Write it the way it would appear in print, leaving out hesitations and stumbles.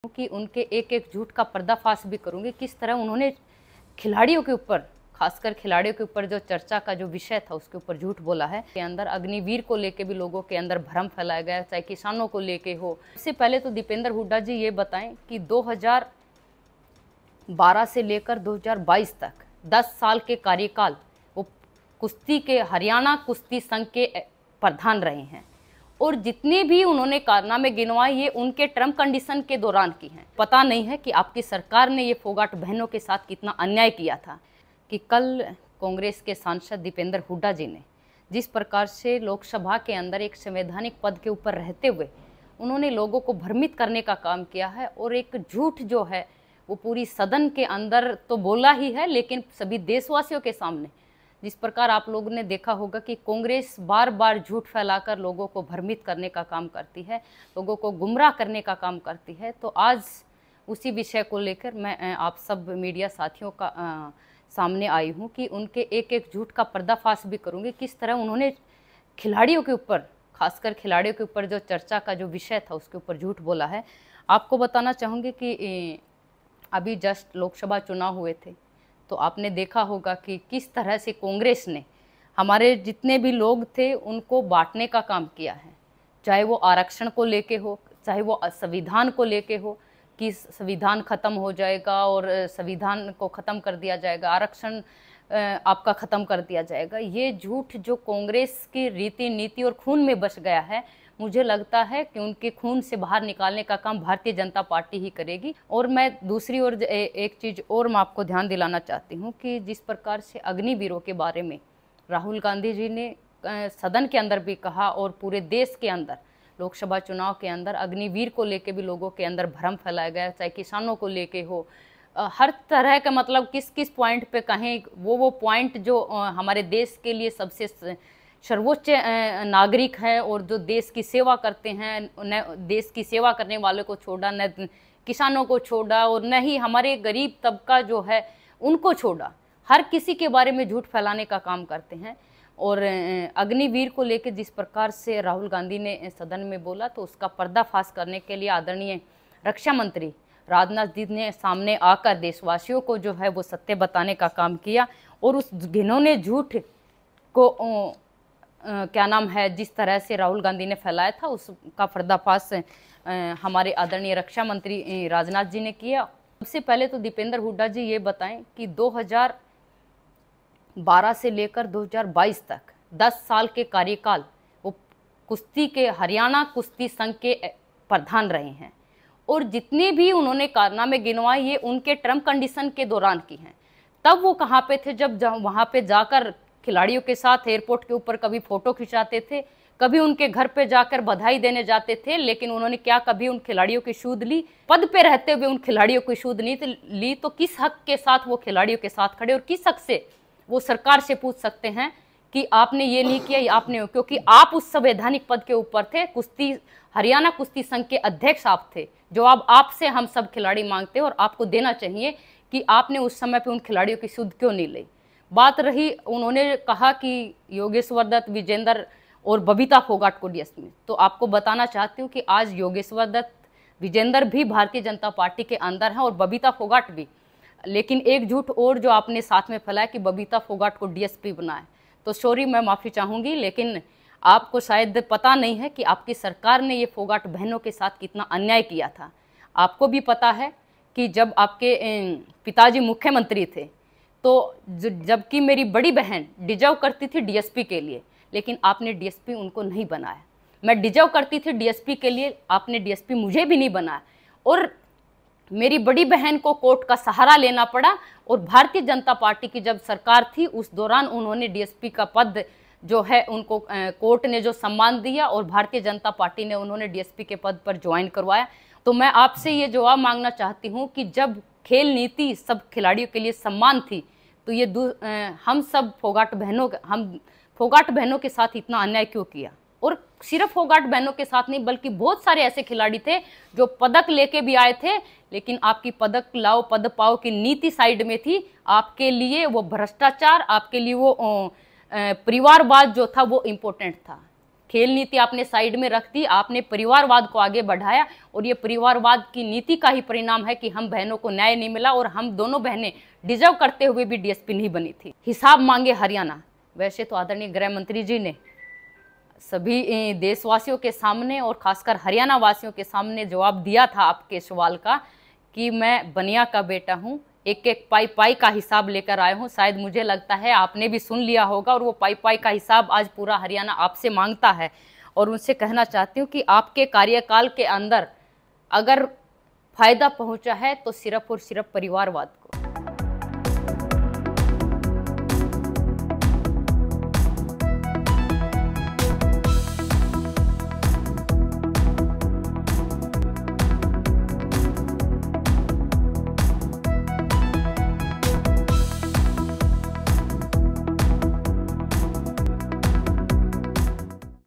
कि उनके एक एक झूठ का पर्दाफाश भी करूंगी। किस तरह उन्होंने खिलाड़ियों के ऊपर, खासकर खिलाड़ियों के ऊपर जो चर्चा का जो विषय था उसके ऊपर झूठ बोला है। के अंदर अग्निवीर को लेके भी लोगों के अंदर भ्रम फैलाया गया, चाहे किसानों को लेके हो। इससे पहले तो दीपेंद्र हुड्डा जी ये बताएं कि 2012 से लेकर 2022 तक 10 साल के कार्यकाल वो कुश्ती के हरियाणा कुश्ती संघ के प्रधान रहे हैं और जितने भी उन्होंने कारनामे गिनवाए ये उनके टर्म कंडीशन के दौरान की हैं। पता नहीं है कि आपकी सरकार ने ये फोगाट बहनों के साथ कितना अन्याय किया था कि कल कांग्रेस के सांसद दीपेंद्र हुड्डा जी ने जिस प्रकार से लोकसभा के अंदर एक संवैधानिक पद के ऊपर रहते हुए उन्होंने लोगों को भ्रमित करने का काम किया है और एक झूठ जो है वो पूरी सदन के अंदर तो बोला ही है, लेकिन सभी देशवासियों के सामने जिस प्रकार आप लोगों ने देखा होगा कि कांग्रेस बार बार झूठ फैलाकर लोगों को भ्रमित करने का काम करती है, लोगों को गुमराह करने का काम करती है। तो आज उसी विषय को लेकर मैं आप सब मीडिया साथियों का सामने आई हूँ कि उनके एक एक झूठ का पर्दाफाश भी करूँगी। किस तरह उन्होंने खिलाड़ियों के ऊपर, खासकर खिलाड़ियों के ऊपर जो चर्चा का जो विषय था उसके ऊपर झूठ बोला है। आपको बताना चाहूँगी कि अभी जस्ट लोकसभा चुनाव हुए थे तो आपने देखा होगा कि किस तरह से कांग्रेस ने हमारे जितने भी लोग थे उनको बांटने का काम किया है, चाहे वो आरक्षण को लेके हो, चाहे वो संविधान को लेके हो कि संविधान ख़त्म हो जाएगा और संविधान को ख़त्म कर दिया जाएगा, आरक्षण आपका ख़त्म कर दिया जाएगा। ये झूठ जो कांग्रेस की रीति नीति और खून में बस गया है, मुझे लगता है कि उनके खून से बाहर निकालने का काम भारतीय जनता पार्टी ही करेगी। और मैं दूसरी ओर एक चीज़ और मैं आपको ध्यान दिलाना चाहती हूँ कि जिस प्रकार से अग्निवीरों के बारे में राहुल गांधी जी ने सदन के अंदर भी कहा और पूरे देश के अंदर लोकसभा चुनाव के अंदर अग्निवीर को लेके भी लोगों के अंदर भ्रम फैलाया गया, चाहे किसानों को लेके हो, हर तरह का मतलब किस किस पॉइंट पे कहें वो पॉइंट जो हमारे देश के लिए सबसे सर्वोच्च नागरिक है और जो देश की सेवा करते हैं, न देश की सेवा करने वालों को छोड़ा, न किसानों को छोड़ा और न ही हमारे गरीब तबका जो है उनको छोड़ा, हर किसी के बारे में झूठ फैलाने का काम करते हैं। और अग्निवीर को लेकर जिस प्रकार से राहुल गांधी ने सदन में बोला तो उसका पर्दाफाश करने के लिए आदरणीय रक्षा मंत्री राजनाथ जी ने सामने आकर देशवासियों को जो है वो सत्य बताने का काम किया और उस घिनौने झूठ को क्या नाम है जिस तरह से राहुल गांधी ने फैलाया था उसका पर्दाफाश हमारे आदरणीय रक्षा मंत्री राजनाथ जी ने किया। सबसे पहले तो दीपेंद्र हुड्डा जी ये बताएं कि 2012 से लेकर 2022 तक 10 साल के कार्यकाल वो कुश्ती के हरियाणा कुश्ती संघ के प्रधान रहे हैं और जितने भी उन्होंने कारनामे गिनवाए ये उनके टर्म कंडीशन के दौरान की हैं। तब वो कहाँ पे थे जब वहाँ पे जाकर खिलाड़ियों के साथ एयरपोर्ट के ऊपर कभी फोटो खिंचाते थे, कभी उनके घर पे जाकर बधाई देने जाते थे, लेकिन उन्होंने क्या कभी उन खिलाड़ियों की सूद ली? पद पे रहते हुए उन खिलाड़ियों की सूद नहीं ली तो किस हक के साथ वो खिलाड़ियों के साथ खड़े और किस हक से वो सरकार से पूछ सकते हैं कि आपने ये नहीं किया या आपने, क्योंकि आप उस संवैधानिक पद के ऊपर थे, कुश्ती हरियाणा कुश्ती संघ के अध्यक्ष आप थे। जवाब आपसे हम सब खिलाड़ी मांगते हैं और आपको देना चाहिए कि आपने उस समय पे उन खिलाड़ियों की सूद क्यों नहीं ली। बात रही, उन्होंने कहा कि योगेश्वर दत्त, विजेंद्र और बबीता फोगाट को डीएसपी में, तो आपको बताना चाहती हूँ कि आज योगेश्वर दत्त, विजेंद्र भी भारतीय जनता पार्टी के अंदर हैं और बबीता फोगाट भी। लेकिन एक झूठ और जो आपने साथ में फैलाया कि बबीता फोगाट को डीएसपी बनाए, तो सॉरी, मैं माफ़ी चाहूँगी, लेकिन आपको शायद पता नहीं है कि आपकी सरकार ने ये फोगाट बहनों के साथ कितना अन्याय किया था। आपको भी पता है कि जब आपके पिताजी मुख्यमंत्री थे तो जबकि मेरी बड़ी बहन डिजर्व करती थी डीएसपी के लिए, लेकिन आपने डीएसपी उनको नहीं बनाया। मैं डिजर्व करती थी डीएसपी के लिए, आपने डीएसपी मुझे भी नहीं बनाया और मेरी बड़ी बहन को कोर्ट का सहारा लेना पड़ा और भारतीय जनता पार्टी की जब सरकार थी उस दौरान उन्होंने डीएसपी का पद जो है उनको कोर्ट ने जो सम्मान दिया और भारतीय जनता पार्टी ने उन्होंने डीएसपी के पद पर ज्वाइन करवाया। तो मैं आपसे ये जवाब मांगना चाहती हूँ कि जब खेल नीति सब खिलाड़ियों के लिए सम्मान थी तो ये हम फोगाट बहनों के साथ इतना अन्याय क्यों किया? और सिर्फ फोगाट बहनों के साथ नहीं बल्कि बहुत सारे ऐसे खिलाड़ी थे जो पदक लेके भी आए थे, लेकिन आपकी पदक लाओ पद पाओ की नीति साइड में थी। आपके लिए वो भ्रष्टाचार, आपके लिए वो परिवारवाद जो था वो इम्पोर्टेंट था। खेल नीति आपने साइड में रख दी, आपने परिवारवाद को आगे बढ़ाया और ये परिवारवाद की नीति का ही परिणाम है कि हम बहनों को न्याय नहीं मिला और हम दोनों बहनें डिजर्व करते हुए भी डीएसपी नहीं बनी थी। हिसाब मांगे हरियाणा। वैसे तो आदरणीय गृह मंत्री जी ने सभी देशवासियों के सामने और खासकर हरियाणा वासियों के सामने जवाब दिया था आपके सवाल का कि मैं बनिया का बेटा हूँ, एक एक पाई पाई का हिसाब लेकर आया हूँ। शायद मुझे लगता है आपने भी सुन लिया होगा और वो पाई पाई का हिसाब आज पूरा हरियाणा आपसे मांगता है। और उनसे कहना चाहती हूँ कि आपके कार्यकाल के अंदर अगर फायदा पहुँचा है तो सिर्फ और सिर्फ परिवारवाद को।